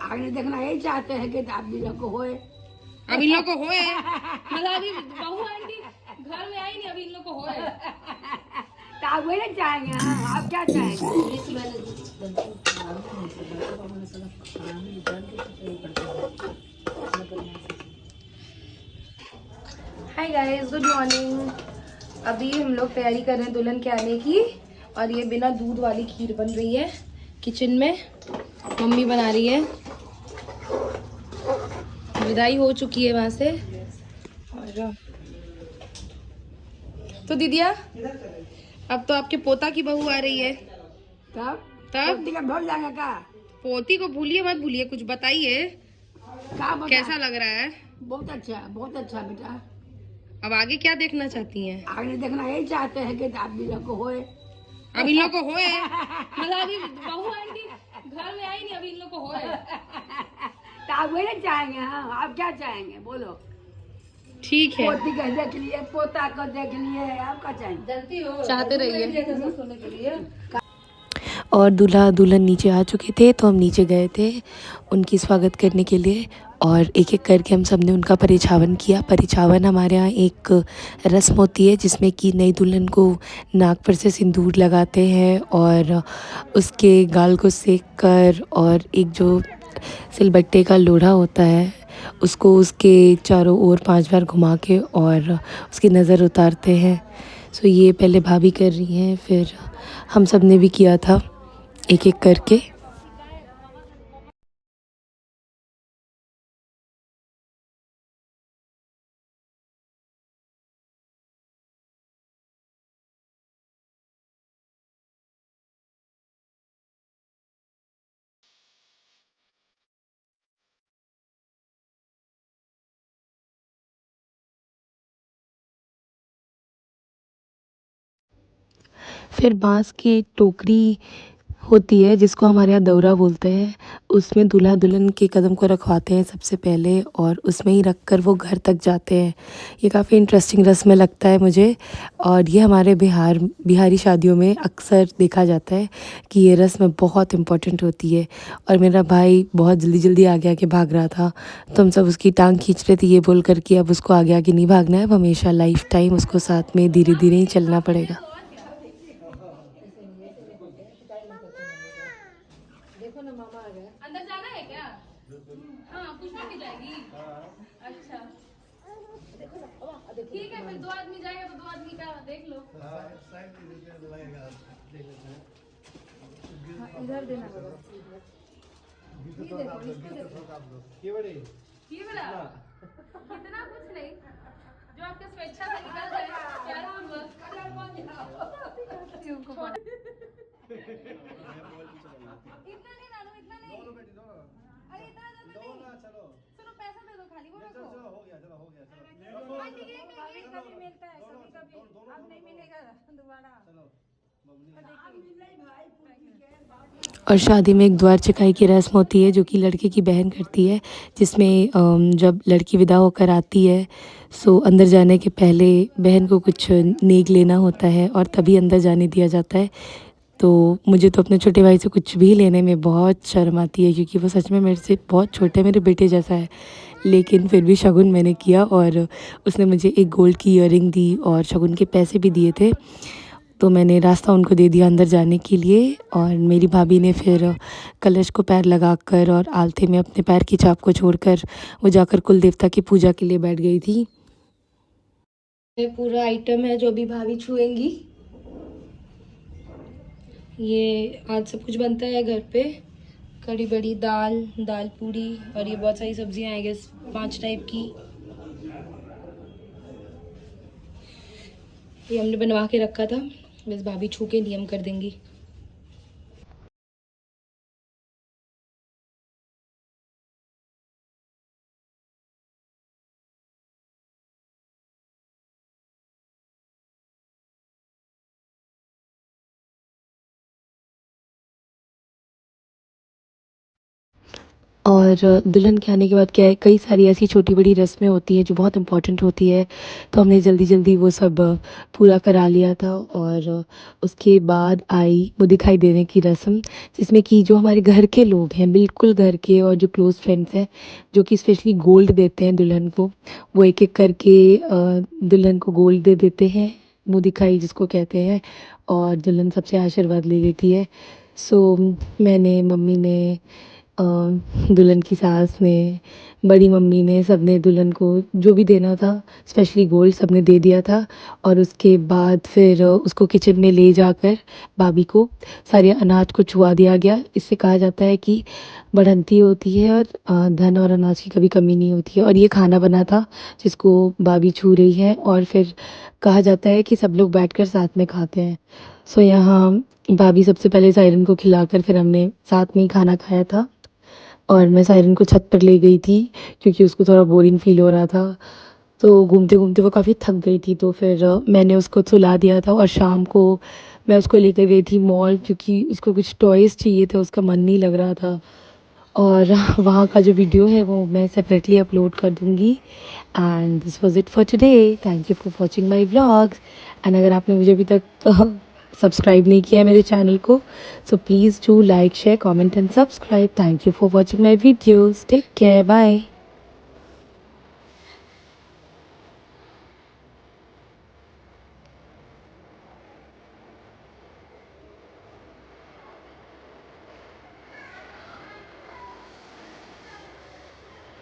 आगे देखना यही चाहते हैं कि आप भी लोग को होए। अब इन लोग को होए मतलब अभी बहू आंटी घर में आई नहीं, अभी इन लोग को होए तो आप वही ना चाहेंगे। हाँ, आप क्या चाहेंगे? Hi guys, good morning. अभी हम लोग तैयारी कर रहे हैं दुल्हन के आने की, और ये बिना दूध वाली खीर बन रही है किचन में। मम्मी बना रही है, विदाई हो चुकी है वहां से। और तो दीदिया, अब तो आपके पोता की बहू आ रही है। तब तब पोती का भूल जाएगा का? पोती को भूलिए मत, भूलिए, कुछ बताइए क्या बता? कैसा लग रहा है। बहुत अच्छा बेटा। अब आगे क्या देखना चाहती हैं? आगे देखना यही चाहते हैं कि आप भी लोग को होए। अब इन लोग को होए मतलब अभी बहू आंटी घर में आई नहीं, अभी इन लोग को होए तो आप वही ना चाहेंगे। हाँ, आप क्या चाहेंगे बोलो? ठीक है, पोती को देख लिए, पोता को देख लिए, आप क्या चाहेंगे? जानती हो चाहते रहिए। और दूल्हा दुल्हन नीचे आ चुके थे, तो हम नीचे गए थे उनकी स्वागत करने के लिए। और एक एक करके हम सब ने उनका परिछावन किया। परिछावन हमारे यहाँ एक रस्म होती है जिसमें कि नई दुल्हन को नाक पर से सिंदूर लगाते हैं और उसके गाल को सेक कर, और एक जो सिलबट्टे का लोढ़ा होता है उसको उसके चारों ओर 5 बार घुमा के और उसकी नज़र उतारते हैं। सो ये पहले भाभी कर रही हैं, फिर हम सब ने भी किया था एक एक करके। फिर बांस की एक टोकरी होती है जिसको हमारे यहाँ दौरा बोलते हैं, उसमें दूल्हा दुल्हन के कदम को रखवाते हैं सबसे पहले, और उसमें ही रख कर वो घर तक जाते हैं। ये काफ़ी इंटरेस्टिंग रस्म लगता है मुझे। और ये हमारे बिहारी शादियों में अक्सर देखा जाता है कि ये रस्म बहुत इम्पोर्टेंट होती है। और मेरा भाई बहुत जल्दी जल्दी आगे आगे भाग रहा था, तो हम सब उसकी टांग खींच रहे थे ये बोल कर कि अब उसको आगे आगे नहीं भागना है, अब हमेशा लाइफ टाइम उसको साथ में धीरे धीरे ही चलना पड़ेगा। देखो ना मामा आ गया। अंदर जाना है क्या? हाँ, पुष्पा की जाएगी। अच्छा, ठीक है, फिर 2 आदमी जाएगा तो 2 आदमी का देख लो। इधर देना होगा। ये बड़ा इतना कुछ नहीं, जो आपके स्वेच्छा से निकल जाए प्यार पूर्वक। इतना नहीं नानू, इतना नहीं। अरे इतना ज्यादा नहीं। सुनो, पैसा दे दो खाली, वो रखो। हो गया, चलो हो गया, चलो। कभी कभी मिलता है, कभी कभी अब नहीं मिलेगा दोबारा। चलो और शादी में एक द्वार चकाई की रस्म होती है जो कि लड़के की बहन करती है, जिसमें जब लड़की विदा होकर आती है, सो अंदर जाने के पहले बहन को कुछ नेक लेना होता है और तभी अंदर जाने दिया जाता है। तो मुझे तो अपने छोटे भाई से कुछ भी लेने में बहुत शर्म आती है, क्योंकि वो सच में मेरे से बहुत छोटे है, मेरे बेटे जैसा है। लेकिन फिर भी शगुन मैंने किया, और उसने मुझे एक गोल्ड की ईयरिंग दी और शगुन के पैसे भी दिए थे। तो मैंने रास्ता उनको दे दिया अंदर जाने के लिए, और मेरी भाभी ने फिर कलश को पैर लगाकर और आलते में अपने पैर की छाप को छोड़कर वो जाकर कुल देवता की पूजा के लिए बैठ गई थी। ये पूरा आइटम है जो अभी भाभी छुएंगी। ये आज सब कुछ बनता है घर पे। कड़ी बड़ी दाल, दाल पूड़ी, और ये बहुत सारी सब्जियां आई गेस 5 टाइप की। ये हमने बनवा के रखा था, बस भाभी छू के नियम कर देंगी। और और दुल्हन के आने के बाद क्या है, कई सारी ऐसी छोटी बड़ी रस्में होती हैं जो बहुत इम्पोर्टेंट होती है, तो हमने जल्दी जल्दी वो सब पूरा करा लिया था। और उसके बाद आई वो दिखाई देने की रस्म, जिसमें कि जो हमारे घर के लोग हैं, बिल्कुल घर के और जो क्लोज़ फ्रेंड्स हैं, जो कि स्पेशली गोल्ड देते हैं दुल्हन को, वो एक एक करके दुल्हन को गोल्ड दे देते हैं, मुँह दिखाई जिसको कहते हैं, और दुल्हन सबसे आशीर्वाद ले लेती है। सो मैंने, मम्मी ने, दुल्हन की सास ने, बड़ी मम्मी ने, सबने दुल्हन को जो भी देना था, स्पेशली गोल्ड, सबने दे दिया था। और उसके बाद फिर उसको किचन में ले जाकर भाभी को सारे अनाज को छुआ दिया गया। इससे कहा जाता है कि बढ़ंती होती है और धन और अनाज की कभी कमी नहीं होती है। और ये खाना बना था जिसको भाभी छू रही है, और फिर कहा जाता है कि सब लोग बैठकर साथ में खाते हैं। सो यहाँ भाभी सबसे पहले सायरन को खिलाकर फिर हमने साथ में ही खाना खाया था। और मैं सायरन को छत पर ले गई थी क्योंकि उसको थोड़ा बोरिंग फ़ील हो रहा था। तो घूमते-घूमते वो काफ़ी थक गई थी, तो फिर मैंने उसको सुला दिया था। और शाम को मैं उसको लेकर गई थी मॉल, क्योंकि उसको कुछ टॉयज़ चाहिए थे, उसका मन नहीं लग रहा था। और वहाँ का जो वीडियो है वो मैं सेपरेटली अपलोड कर दूँगी। And this was it for today. Thank you for watching my vlogs. And अगर आपने मुझे अभी तक सब्सक्राइब नहीं किया है मेरे चैनल को, so please do like, share, comment and subscribe. Thank you for watching my videos. Take care, bye.